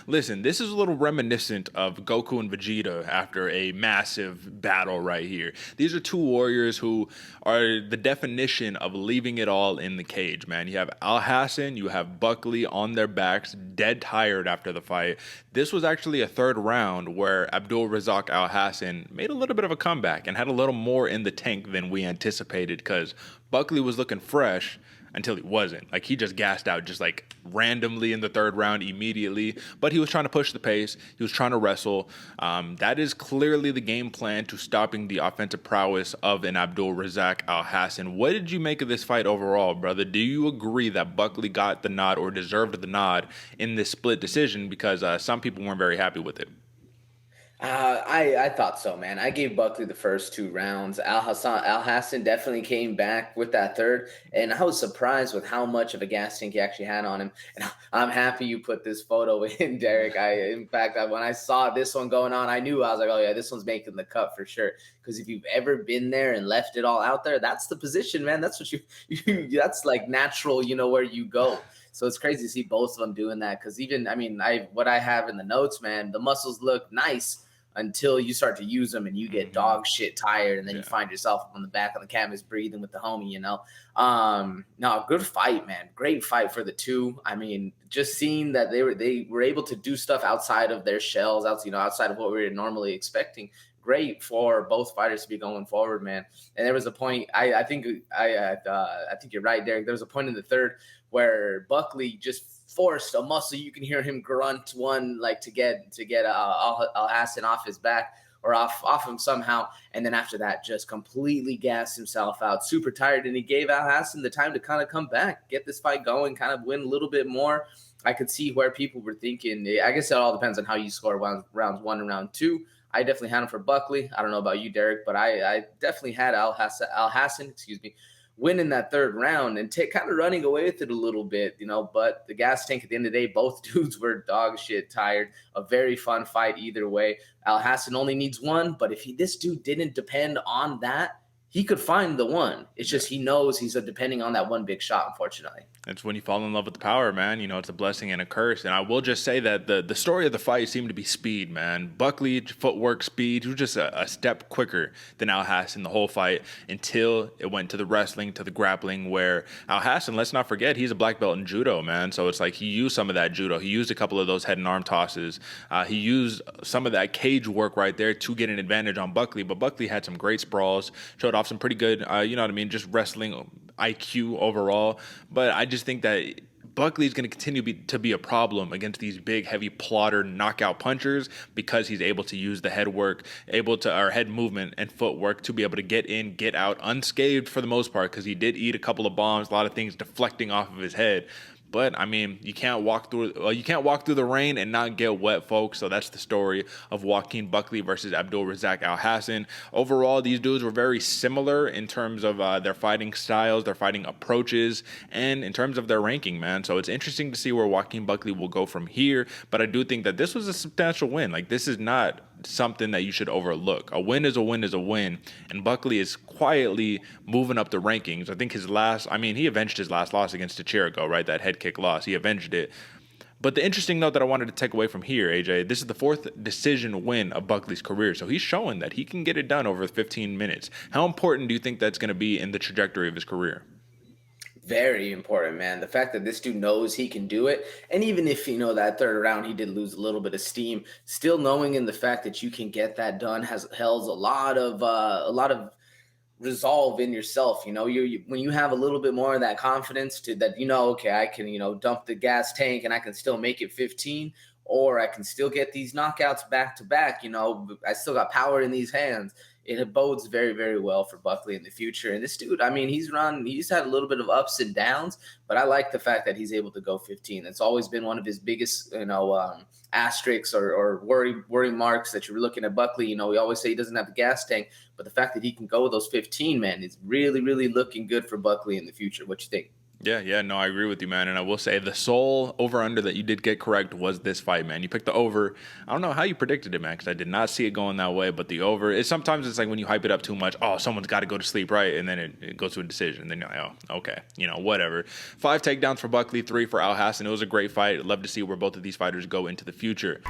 Listen, this is a little reminiscent of Goku and Vegeta after a massive battle right here. These are two warriors who are the definition of leaving it all in the cage, man. You have Alhassan, you have Buckley on their backs, dead tired after the fight. This was actually a third round where Abdul Razak Alhassan made a little bit of a comeback and had a little more in the tank than we anticipated because Buckley was looking fresh until he wasn't. Like he just gassed out just like randomly in the third round immediately. But he was trying to push the pace. He was trying to wrestle. That is clearly the game plan to stopping the offensive prowess of an Abdul Razak Alhassan. What did you make of this fight overall, brother? Do you agree that Buckley got the nod or deserved the nod in this split decision? Because some people weren't very happy with it. I thought so, man. I gave Buckley the first two rounds. Al Hassan definitely came back with that third, and I was surprised with how much of a gas tank he actually had on him. And I'm happy you put this photo in, Derek. In fact, when I saw this one going on, I knew I was like, oh yeah, this one's making the cut for sure. Because if you've ever been there and left it all out there, that's the position, man. That's what that's like natural, where you go. So it's crazy to see both of them doing that. Because even, I mean, what I have in the notes, man, the muscles look nice until you start to use them and you get dog shit tired, and then you find yourself on the back of the canvas breathing with the homie. No, good fight, man. Great fight for the two. I mean, just seeing that they were able to do stuff outside of their shells, outside of what we were normally expecting. Great for both fighters to be going forward, man. And there was a point. I think you're right, Derek. There was a point in the third where Buckley just forced a muscle. You can hear him grunt one like to get Alhassan off his back or off him somehow, and then after that just completely gassed himself out, super tired, and he gave Alhassan the time to kind of come back, get this fight going, kind of win a little bit more. I could see where people were thinking. I guess it all depends on how you score rounds one and round two. I definitely had him for Buckley. I don't know about you, Derek, but I definitely had Alhassan, winning that third round and kind of running away with it a little bit, but the gas tank at the end of the day, both dudes were dog shit tired. A very fun fight either way. Alhassan only needs one, but if this dude didn't depend on that, he could find the one. It's just he knows he's depending on that one big shot, unfortunately. It's when you fall in love with the power, man. It's a blessing and a curse. And I will just say that the story of the fight seemed to be speed, man. Buckley, footwork, speed. He was just a step quicker than Alhassan the whole fight until it went to the wrestling, to the grappling, where Alhassan, let's not forget, he's a black belt in judo, man. So it's like he used some of that judo. He used a couple of those head and arm tosses. He used some of that cage work right there to get an advantage on Buckley. But Buckley had some great sprawls, showed off some pretty good, just wrestling IQ overall. But I just think that Buckley is going to continue to be a problem against these big, heavy plotter knockout punchers because he's able to use the head work, or head movement and footwork to be able to get in, get out unscathed for the most part, because he did eat a couple of bombs, a lot of things deflecting off of his head. But I mean, you can't walk through the rain and not get wet, folks. So that's the story of Joaquin Buckley versus Abdul Razak Alhassan. Overall, these dudes were very similar in terms of their fighting styles, their fighting approaches, and in terms of their ranking, man. So it's interesting to see where Joaquin Buckley will go from here. But I do think that this was a substantial win. Like, this is not something that you should overlook. A win is a win is a win. And Buckley is quietly moving up the rankings. I think he avenged his last loss against Chirico, right? That head kick loss. He avenged it. But the interesting note that I wanted to take away from here, AJ, this is the fourth decision win of Buckley's career. So he's showing that he can get it done over 15 minutes. How important do you think that's going to be in the trajectory of his career? Very important, man. The fact that this dude knows he can do it, and even if that third round he did lose a little bit of steam, still knowing in the fact that you can get that done has held a lot of resolve in yourself. When you have a little bit more of that confidence to that, okay, I can dump the gas tank and I can still make it 15, or I can still get these knockouts back to back. I still got power in these hands. It bodes very, very well for Buckley in the future. And this dude, I mean, he's had a little bit of ups and downs, but I like the fact that he's able to go 15. It's always been one of his biggest, asterisks or worry marks that you're looking at Buckley. We always say he doesn't have the gas tank, but the fact that he can go those 15, man, is really, really looking good for Buckley in the future. What you think? Yeah, no, I agree with you, man. And I will say the sole over under that you did get correct was this fight, man. You picked the over. I don't know how you predicted it, man, because I did not see it going that way. But the over, sometimes it's like when you hype it up too much. Oh, someone's got to go to sleep, right? And then it goes to a decision. And then you're like, oh, okay, whatever. 5 takedowns for Buckley, 3 for Alhassan. It was a great fight. I'd love to see where both of these fighters go into the future.